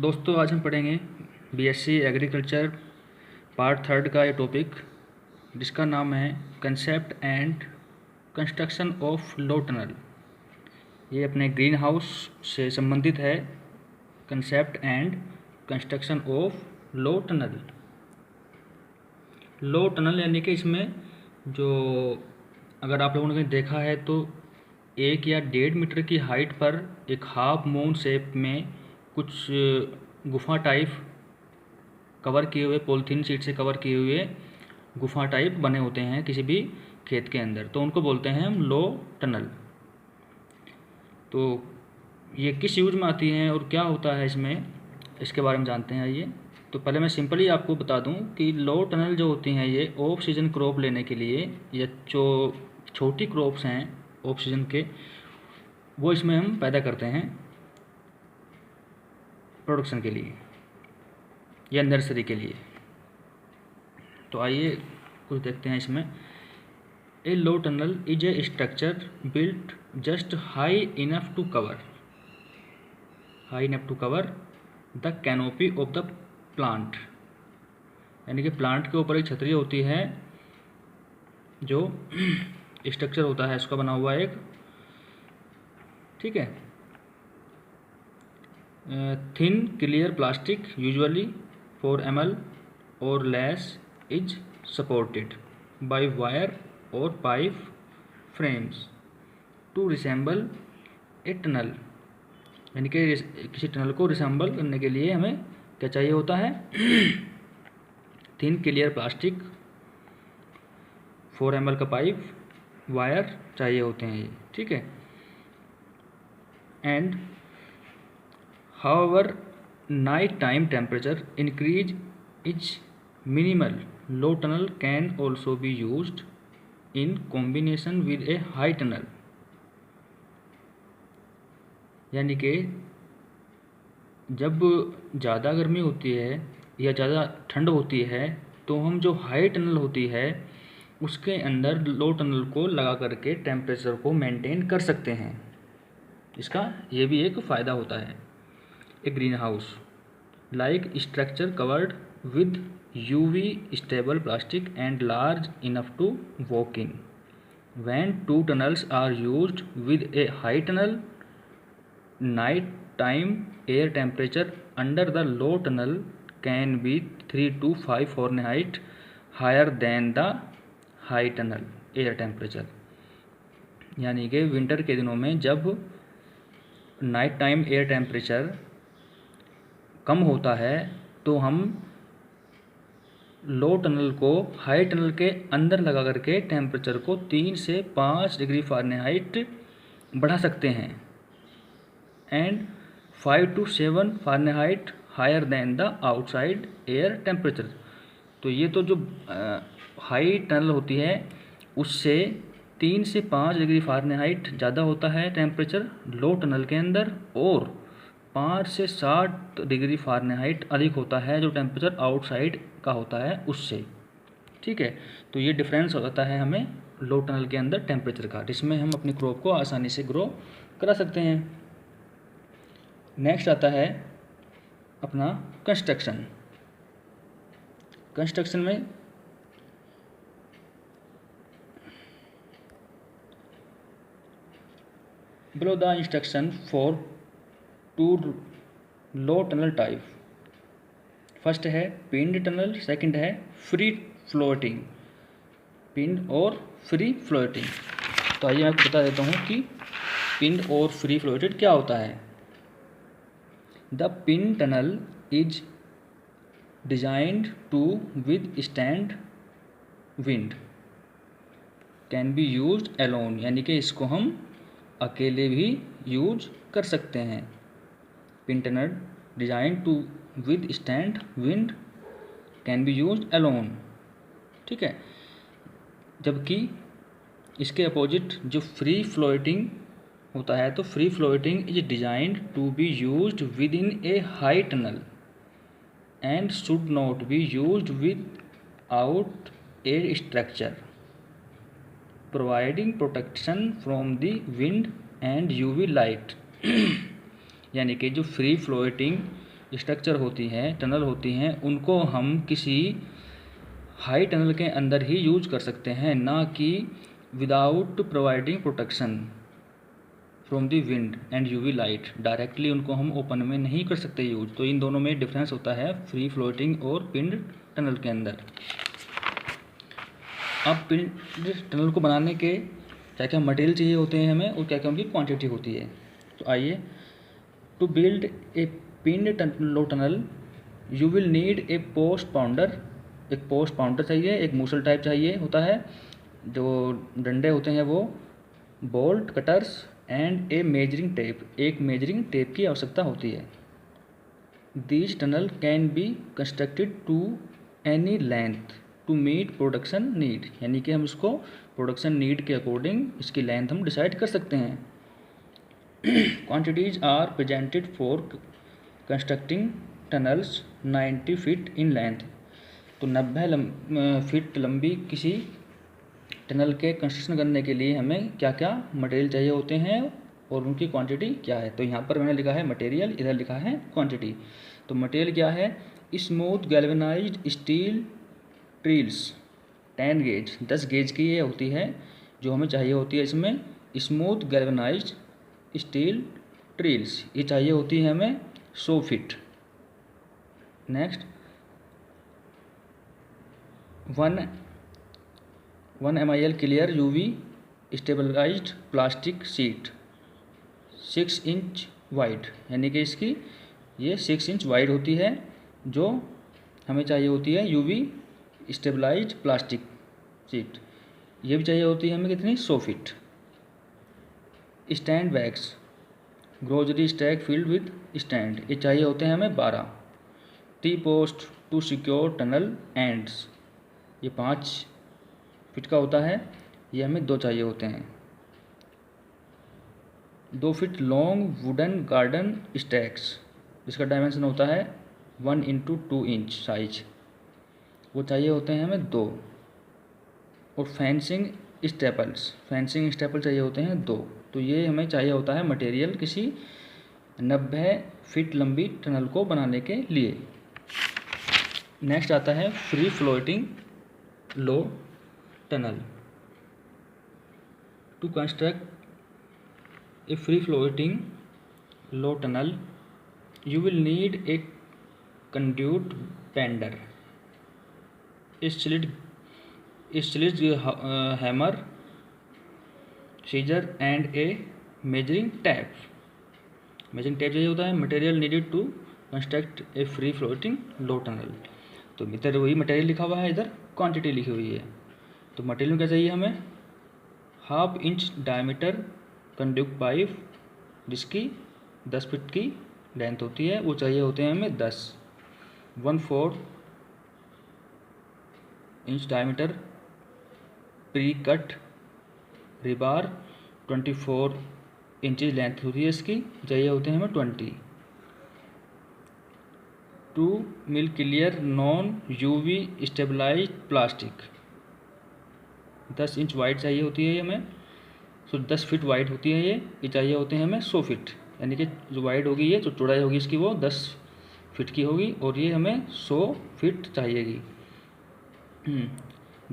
दोस्तों आज हम पढ़ेंगे बीएससी एग्रीकल्चर पार्ट थर्ड का ये टॉपिक जिसका नाम है concept and construction of low tunnel. ये अपने ग्रीन हाउस से संबंधित है। Concept and construction of low tunnel. Low tunnel यानी कि इसमें जो अगर आप लोगों ने देखा है तो 1 या 1.5 मीटर की हाइट पर एक हाफ मून शेप में कुछ गुफा टाइप कवर किए हुए, पॉलीथीन शीट से कवर किए हुए गुफा टाइप बने होते हैं किसी भी खेत के अंदर, तो उनको बोलते हैं हम लो टनल। तो ये किस यूज में आती हैं और क्या होता है इसमें, इसके बारे में जानते हैं। आइए, तो पहले मैं सिंपली आपको बता दूं कि लो टनल जो होती हैं ये ऑफ सीजन क्रॉप लेने के लिए या जो छोटी क्रॉप्स हैं ऑफ सीजन के, वो इसमें हम पैदा करते हैं प्रोडक्शन के लिए या नर्सरी के लिए। तो आइए कुछ देखते हैं इसमें। A low tunnel is a structure built just high enough to cover the canopy of the plant. यानी कि प्लांट के ऊपर एक छतरी होती है, जो स्ट्रक्चर होता है इसका बना हुआ एक, ठीक है, thin clear plastic usually 4 ml और less is supported by wire और pipe frames to resemble a tunnel. यानी कि किसी टनल को रिसेंबल करने के लिए हमें क्या चाहिए होता है थिन क्लियर प्लास्टिक, 4 ml का पाइप, वायर चाहिए होते हैं ये, ठीक है। And however night time temperature increase is minimal, low tunnel can also be used in combination with A high tunnel. यानी कि जब ज़्यादा गर्मी होती है या ज़्यादा ठंड होती है तो हम जो हाई टनल होती है उसके अंदर लो टनल को लगा करके टेम्परेचर को मेंटेन कर सकते हैं। इसका ये भी एक फ़ायदा होता है। A greenhouse like structure covered with UV stable plastic and large enough to walk in. When 2 tunnels are used with a high tunnel, night time air temperature under the low tunnel can be 3 to 5 Fahrenheit higher than the high tunnel air temperature. यानी कि winter के दिनों में जब night time air temperature कम होता है तो हम लो टनल को हाई टनल के अंदर लगा करके टेम्परेचर को 3 से 5 डिग्री फ़ारेनहाइट बढ़ा सकते हैं, and 5 to 7 Fahrenheit higher than the outside air temperature. तो ये तो जो हाई टनल होती है उससे 3 से 5 डिग्री फ़ारेनहाइट ज़्यादा होता है टेम्परेचर लो टनल के अंदर, और 5 से 7 डिग्री फ़ारेनहाइट अधिक होता है जो टेम्परेचर आउटसाइड का होता है उससे, ठीक है। तो ये डिफरेंस हो जाता है हमें लो टनल के अंदर टेम्परेचर का, जिसमें हम अपनी क्रॉप को आसानी से ग्रो करा सकते हैं। नेक्स्ट आता है अपना कंस्ट्रक्शन। कंस्ट्रक्शन में below the instruction for 2 low tunnel type. First है पिंड टनल, सेकंड है फ्री फ्लोटिंग। पिंड और फ्री फ्लोटिंग। तो आइए मैं आपको बता देता हूँ कि पिंड और फ्री फ्लोटेड क्या होता है। The pinned tunnel is designed to withstand wind, can be use alone. यानी कि इसको हम अकेले भी यूज कर सकते हैं। Pinned tunnel design to withstand wind can be use alone, ठीक है। जबकि इसके अपोजिट जो फ्री फ्लोटिंग होता है, तो free floating is designed to be used within a high tunnel and should not be used without a structure, providing protection from the wind and UV light. यानी कि जो free floating structure होती हैं, tunnel होती हैं, उनको हम किसी हाई टनल के अंदर ही यूज कर सकते हैं, ना कि without providing protection from the wind and UV light. Directly उनको हम ओपन में नहीं कर सकते यूज। तो इन दोनों में डिफरेंस होता है फ्री फ्लोटिंग और पिंड टनल के अंदर। अब पिंड टनल को बनाने के क्या क्या मटेरियल चाहिए होते हैं हमें और क्या क्या उनकी क्वांटिटी होती है। तो आइए, टू बिल्ड ए पिंड low tunnel you will need a post pounder. एक पोस्ट पाउंडर चाहिए, एक मूसल टाइप चाहिए होता है, जो डंडे होते हैं वो, bolt cutters and a measuring tape. एक मेजरिंग टेप की आवश्यकता होती है। This tunnel can be constructed to any length to meet production need, यानी कि हम इसको प्रोडक्शन नीड के अकॉर्डिंग इसकी लेंथ हम डिसाइड कर सकते हैं। Quantities are presented for constructing tunnels 90 feet in length. तो 90 फीट लंबी किसी टनल के कंस्ट्रक्शन करने के लिए हमें क्या क्या मटेरियल चाहिए होते हैं और उनकी क्वांटिटी क्या है। तो यहाँ पर मैंने लिखा है मटेरियल, इधर लिखा है क्वांटिटी। तो मटेरियल क्या है, स्मूथ गैल्वेनाइज्ड स्टील ट्रील्स 10 गेज, 10 गेज की ये होती है जो हमें चाहिए होती है। इसमें स्मूथ गैल्वेनाइज्ड स्टील ट्रील्स ये चाहिए होती है हमें 100 feet. Next 1 ml clear UV stabilised plastic sheet 6 inch wide, यानी कि इसकी ये 6 इंच वाइड होती है जो हमें चाहिए होती है यूवी स्टेबलाइज्ड प्लास्टिक शीट। ये भी चाहिए होती है हमें कितनी, 100 feet. Stand bags grocery stack field with stand, ये चाहिए होते हैं हमें 12। T post to secure tunnel ends, ये 5 फीट का होता है, ये हमें 2 चाहिए होते हैं। 2 feet long wooden garden stacks, इसका डायमेंशन होता है 1 × 2 इंच साइज, वो चाहिए होते हैं हमें 2। और फेंसिंग स्टेपल चाहिए होते हैं 2। तो ये हमें चाहिए होता है मटेरियल किसी 90 फीट लंबी टनल को बनाने के लिए। नेक्स्ट आता है free floating low tunnel. To construct a free floating low tunnel you will need a conduit bender, a sledge hammer, scissor and a measuring tape। measuring tape चाहिए होता है। Material needed to construct a free floating low tunnel, तो इधर वही material लिखा हुआ है, इधर क्वांटिटी लिखी हुई है। तो मटेरियल क्या चाहिए हमें, 1/2 इंच डायमीटर कंड्यूट पाइप जिसकी 10 फीट की लेंथ होती है, वो चाहिए होते हैं हमें 10। 1/4 inch diameter pre cut rebar 24 inches length होती है इसकी, चाहिए होते हैं हमें 20। 2 mil clear non UV stabilised plastic 10 inch wide चाहिए होती है हमें। सो 10 फीट वाइड होती है ये चाहिए होते हैं हमें 100 फीट, यानी कि जो वाइड होगी ये, जो चौड़ाई होगी इसकी वो 10 फीट की होगी और ये हमें 100 फीट चाहिएगी।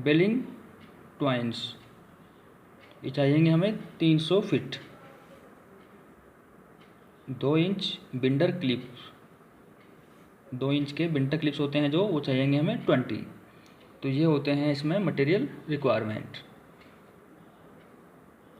बेलिंग ट्वाइंस ये चाहिएंगे हमें 300 feet. 2 inch binder clips, 2 inch के बिंडर क्लिप्स होते हैं जो, वो चाहिएंगे हमें 20। तो ये होते हैं इसमें मटेरियल रिक्वायरमेंट।